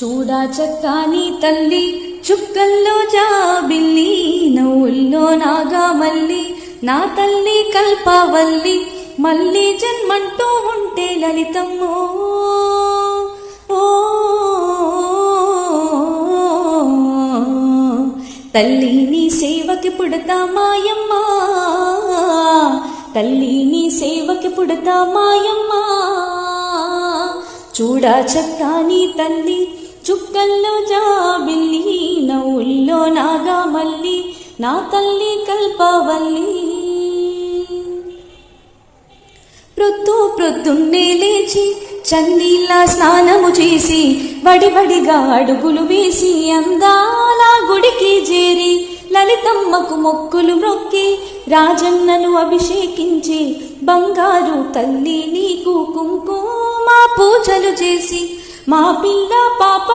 చూడా చక్కాని తల్లి చుక్కల్లో జాబిల్లి నవ్వుల్లో నాగా మల్లి నా తల్లి కల్పవల్లి మళ్ళీ జన్మంటూ ఉంటే లలితమ్మో ఓ తల్లి నీ సేవకి పుడతా మాయమ్మ తల్లి నీ సేవకి పుడతా మాయమ్మ చూడా చక్కాని తల్లి చుక్కల్లో జాబిల్లి నవ్వుల్లో నాగా మల్లి నా తల్లి కల్పవల్లి ప్రొద్దున్నే లేచి చన్నీళ్ళ స్నానము చేసి వడివడిగా అడుగులు వేసి అందాల గుడికి చేరి లలితమ్మకు మొక్కులు మొక్కి రాజన్నను అభిషేకించి బంగారు తల్లి నీకు కుంకుమ పూజలు చేసి మా పిల్ల పాప